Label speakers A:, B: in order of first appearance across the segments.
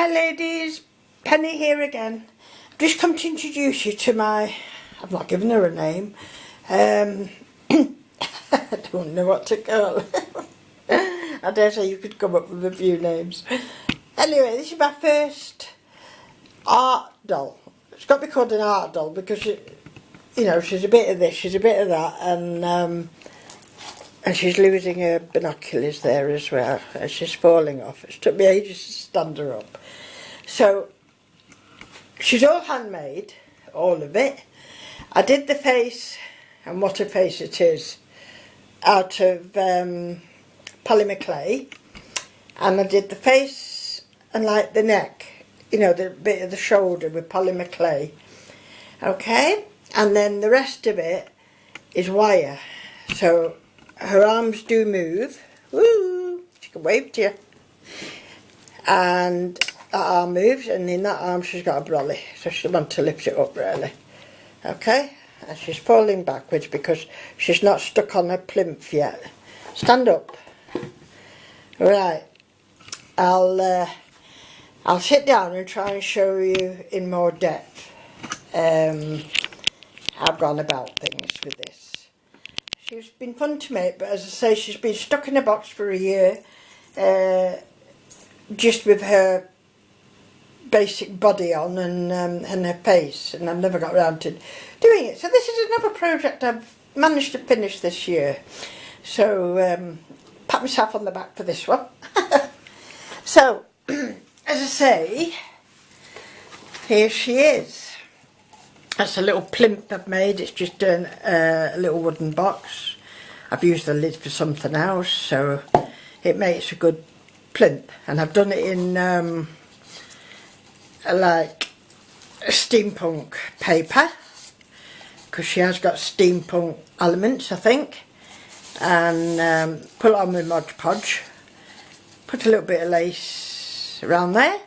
A: Hi ladies, Penny here again. I've just come to introduce you to my, I've not given her a name, I don't know what to call her. I dare say you could come up with a few names. Anyway, this is my first art doll. It's got to be called an art doll because, she's a bit of this, she's a bit of that, and she's losing her binoculars there as well, and she's falling off. It took me ages to stand her up. So, she's all handmade, all of it. I did the face, and what a face it is, out of polymer clay. And I did the face and like the neck, the bit of the shoulder with polymer clay. Okay, and then the rest of it is wire. So, her arms do move. Woo! She can wave to you. And that arm moves, and in that arm she's got a brolly, so she wants to lift it up really. Okay? And she's falling backwards because she's not stuck on her plinth yet. Stand up. Right. I'll sit down and try and show you in more depth how I've gone about things with this. She's been fun to make, but as I say, she's been stuck in a box for a year, just with her basic body on and her face, and I've never got around to doing it. So this is another project I've managed to finish this year. So pat myself on the back for this one. So, as I say, here she is. That's a little plinth I've made. It's just a little wooden box. I've used the lid for something else, so it makes a good plinth. And I've done it in like a steampunk paper, because she has got steampunk elements, I think. And put it on with Mod Podge. Put a little bit of lace around there.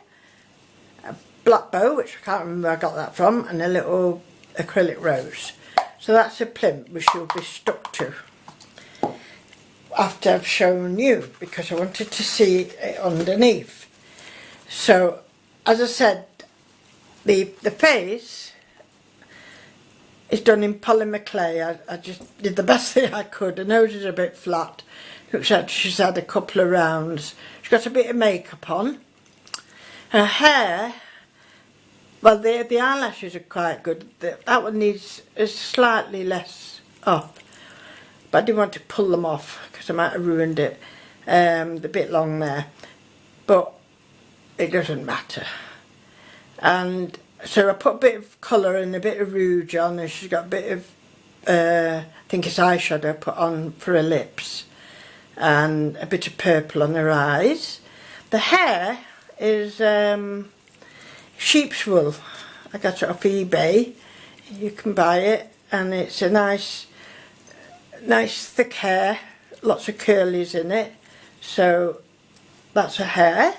A: Black bow, which I can't remember where I got that from, and a little acrylic rose. So that's a plinth which you'll be stuck to after I've shown you, because I wanted to see it underneath. So, as I said, the face is done in polymer clay. I just did the best thing I could. The nose is a bit flat. Looks like she's had a couple of rounds. She's got a bit of makeup on. Her hair, well, the eyelashes are quite good. That one is slightly less up. But I didn't want to pull them off because I might have ruined it. The bit long there. But it doesn't matter. And so I put a bit of colour and a bit of rouge on, and she's got a bit of, I think it's eyeshadow put on for her lips. And a bit of purple on her eyes. The hair is sheep's wool. I got it off eBay. You can buy it, and it's a nice thick hair, lots of curlies in it. So that's her hair.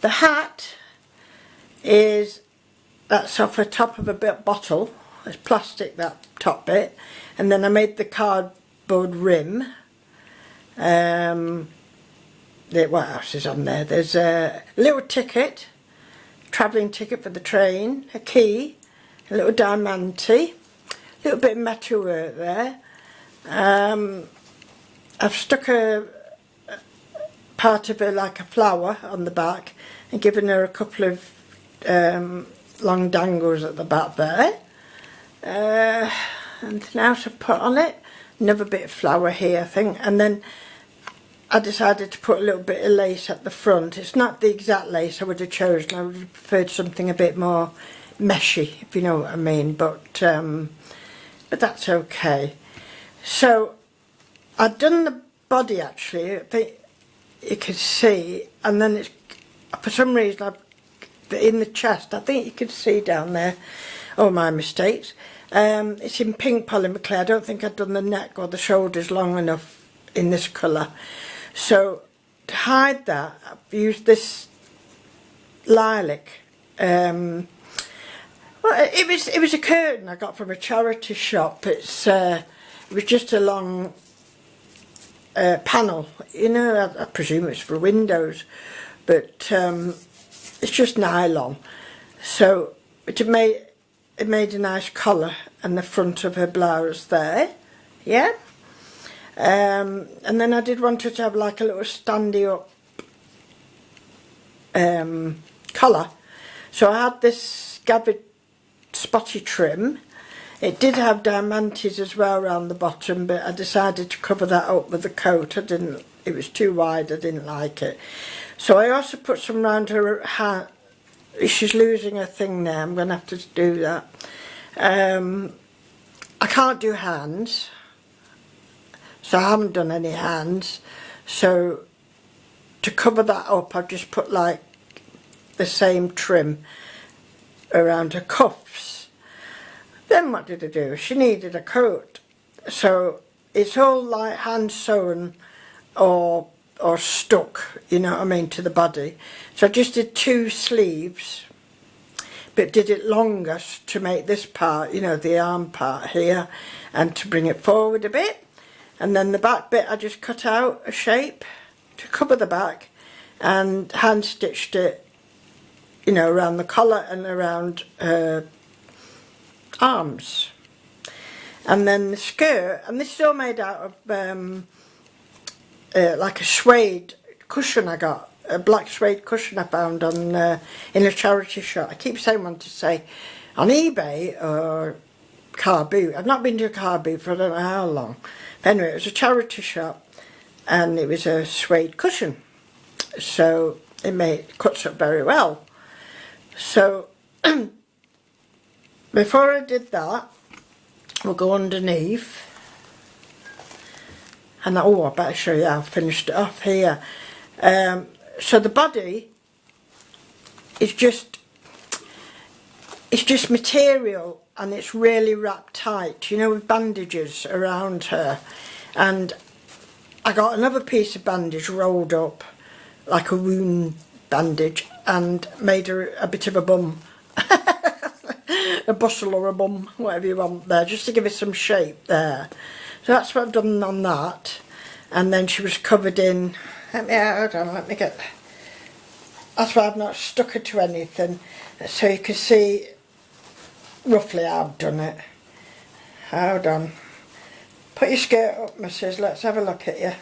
A: The hat that's off the top of a bottle. It's plastic, that top bit, and then I made the cardboard rim. What else is on there? There's a little ticket, travelling ticket for the train, a key, a little diamante, a little bit of metal work there. I've stuck a part of her like a flower on the back and given her a couple of long dangles at the back there. Anything else I've put on it? Another bit of flower here, I think, and then I decided to put a little bit of lace at the front. It's not the exact lace I would have chosen. I would have preferred something a bit more meshy, if you know what I mean. But that's okay. So I've done the body actually. I think you can see, and then it's for some reason in the chest. I think you can see down there. Oh, my mistakes. It's in pink polymer clay. I don't think I've done the neck or the shoulders long enough in this colour. So to hide that, I've used this lilac. Well, it was a curtain I got from a charity shop. It was just a long panel. I presume it's for windows, but it's just nylon. So it made a nice collar and the front of her blouse there, yeah. And then I did want her to have like a little standy up collar. So I had this gathered spotty trim. It did have diamantes as well around the bottom, but I decided to cover that up with the coat. It was too wide, I didn't like it. So I also put some round her hand. She's losing her thing now, I'm going to have to do that. I can't do hands, so I haven't done any hands. So to cover that up, I've just put like the same trim around her cuffs. Then what did I do? She needed a coat. So it's all like hand sewn or stuck, you know what I mean, to the body. So I just did 2 sleeves, but did it longer to make this part, you know, the arm part here, and to bring it forward a bit. And then the back bit I just cut out a shape to cover the back and hand stitched it, you know, around the collar and around her arms. And then the skirt, and this is all made out of like a suede cushion I got, a black suede cushion I found on in a charity shop. I keep saying one to say on eBay or Car Boot. I've not been to a Car Boot for I don't know how long. But anyway, it was a charity shop and it was a suede cushion. So it cuts up very well. So before I did that, we'll go underneath. And oh, I better show you how I finished it off here. So the body is just material, and it's really wrapped tight, you know, with bandages around her. And I got another piece of bandage rolled up like a wound bandage and made her a bit of a bum. A bustle or a bum, whatever you want there, just to give it some shape there. So that's what I've done on that. And then she was covered in, hold on, let me get, that's why I've not stuck her to anything, so you can see roughly how I've done it. Hold on. Put your skirt up, missus, let's have a look at you.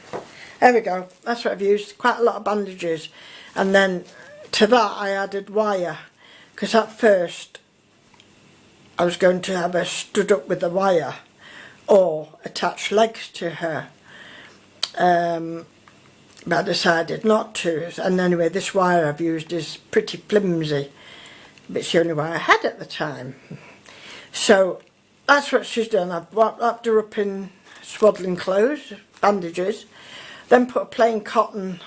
A: There we go, that's what I've used, quite a lot of bandages. And then to that I added wire, because at first I was going to have her stood up with the wire or attach legs to her, but I decided not to. And anyway, this wire I've used is pretty flimsy, but it's the only wire I had at the time. So that's what she's done. I've wrapped her up in swaddling clothes, bandages, then put a plain cotton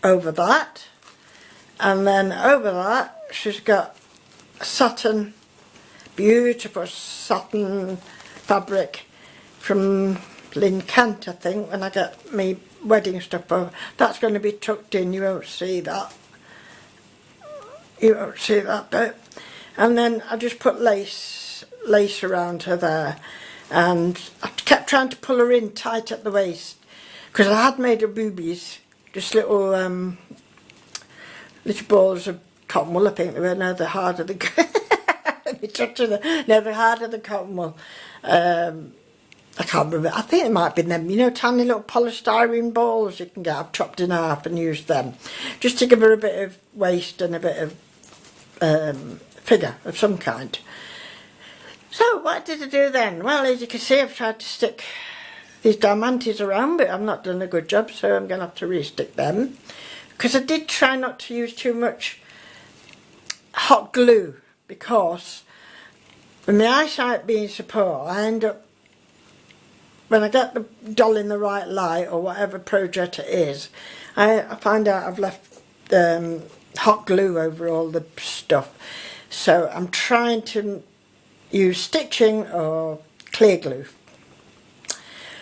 A: over that, and then over that she's got a satin, beautiful satin fabric from Lynn Kent, I think, when I get me wedding stuff over. That's going to be tucked in, you won't see that. You won't see that bit. And then I just put lace around her there, and I kept trying to pull her in tight at the waist, because I had made her boobies, just little balls of cotton wool, I think they were. No, they're harder than they're harder than cotton wool. I can't remember. I think it might have been them, you know, tiny little polystyrene balls you can get. I've chopped in half and used them, just to give her a bit of waist and a bit of figure of some kind. So what did I do then? Well, as you can see, I've tried to stick these diamantes around, but I've not done a good job, so I'm going to have to re-stick them. Because I did try not to use too much hot glue, because with my eyesight being so poor, I end up, when I get the doll in the right light or whatever project it is, I find out I've left hot glue over all the stuff. So I'm trying to use stitching or clear glue.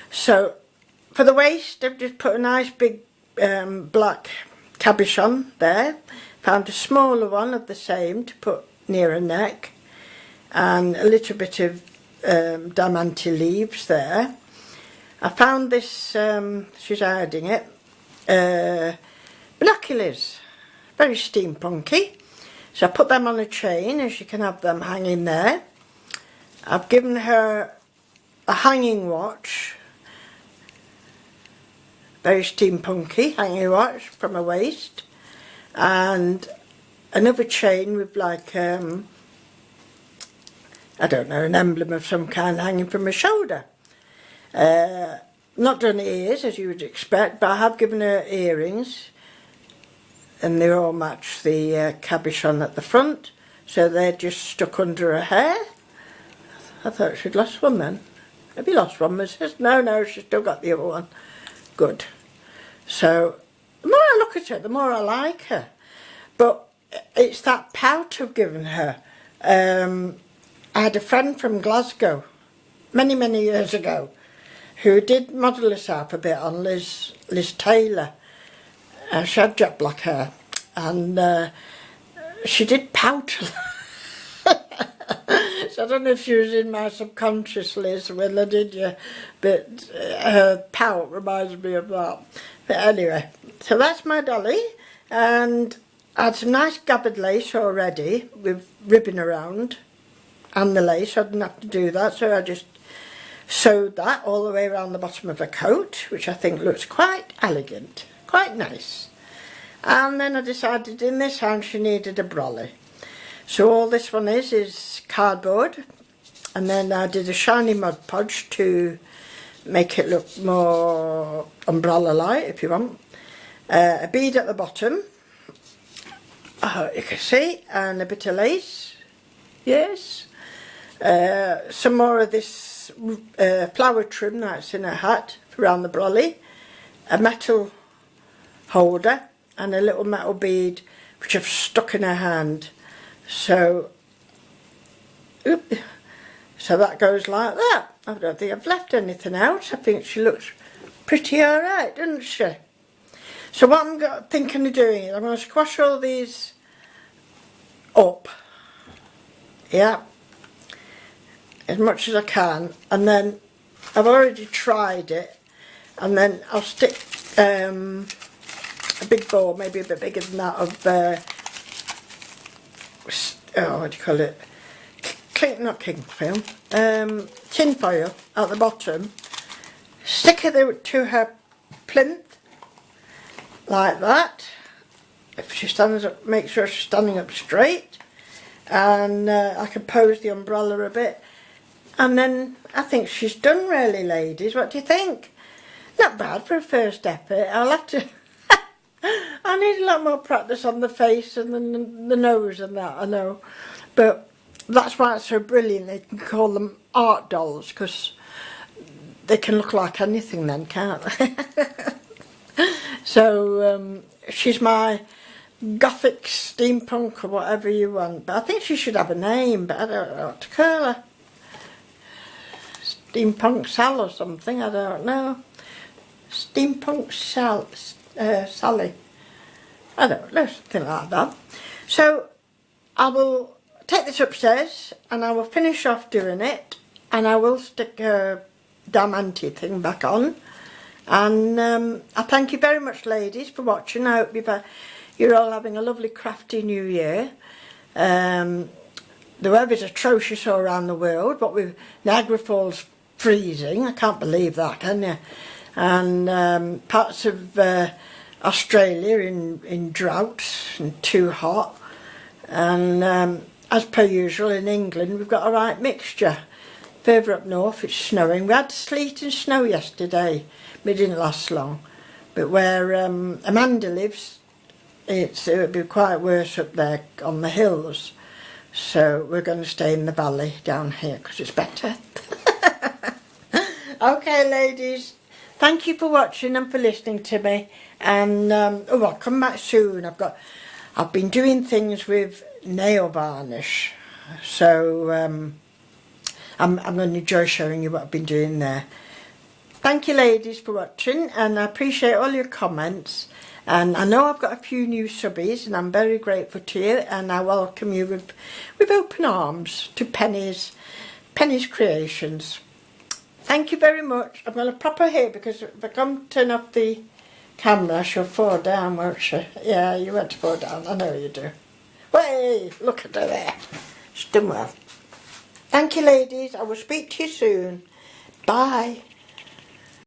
A: So for the waist, I've just put a nice big black cabochon there. Found a smaller one of the same to put near her neck, and a little bit of diamante leaves there. I found this, she's hiding it, binoculars. very steampunky. So I put them on a chain, as you can have them hanging there. I've given her a hanging watch, very steampunky hanging watch from her waist, and another chain with like, I don't know, an emblem of some kind hanging from her shoulder. Not done ears, as you would expect, but I have given her earrings, and they all match the cabochon at the front, so they're just stuck under her hair. I thought she'd lost one then. Have you lost one, missus? No, she's still got the other one. Good. So, the more I look at her, the more I like her. But it's that pout I've given her. I had a friend from Glasgow, many, many years ago, who did model herself a bit on Liz Taylor. She had jet black hair, and she did pout a lot. So I don't know if she was in my subconscious, Liz, when I did you, but her pout reminds me of that. But anyway, so that's my dolly, and I had some nice gathered lace already with ribbon around and the lace. I didn't have to do that, so I just sewed that all the way around the bottom of her coat, which I think looks quite elegant, quite nice. And then I decided in this hand she needed a brolly. So all this one is cardboard, and then I did a shiny Mod Podge to make it look more umbrella-like, if you want. A bead at the bottom, you can see, and a bit of lace, yes. Some more of this flower trim that's in a hat around the brolly, a metal holder, and a little metal bead which I've stuck in her hand. So that goes like that. I don't think I've left anything out. I think she looks pretty alright, doesn't she? So what I'm thinking of doing is I'm going to squash all these up, yeah, as much as I can, and then I've already tried it, and then I'll stick a big ball, maybe a bit bigger than that, of what do you call it? Not king film, tin foil at the bottom. Stick it to her plinth like that. If she stands up, make sure she's standing up straight, and I can pose the umbrella a bit, and then I think she's done really, ladies. What do you think? Not bad for a first effort. I'll have to I need a lot more practice on the face and the nose and that, I know, but that's why it's so brilliant. They can call them art dolls, because they can look like anything then, can't they? So she's my gothic steampunk or whatever you want, but I think she should have a name, but I don't know what to call her. Steampunk Sal or something, I don't know. Steampunk Sally. I don't know, something like that. So I will take this upstairs and I will finish off doing it, and I will stick a diamante thing back on. And I thank you very much, ladies, for watching. I hope you're all having a lovely crafty new year. The weather's atrocious all around the world, but with Niagara Falls freezing, I can't believe that, can you? And parts of Australia in droughts and too hot, and as per usual in England we've got a right mixture. Further up north it's snowing. We had sleet and snow yesterday, but it didn't last long. But where Amanda lives, it would be quite worse up there on the hills, so we're going to stay in the valley down here because it's better. Okay, ladies, thank you for watching and for listening to me, and I'll come back soon. I've been doing things with nail varnish, so I'm going to enjoy showing you what I've been doing there. Thank you, ladies, for watching, and I appreciate all your comments, and I know I've got a few new subbies, and I'm very grateful to you, and I welcome you with open arms to Penny's Creations. Thank you very much. I'm going to pop her here because if I come turn off the camera, she'll fall down, won't she? Yeah, you won't fall down, I know you do. Way, look at her there. She's done well. Thank you, ladies. I will speak to you soon. Bye.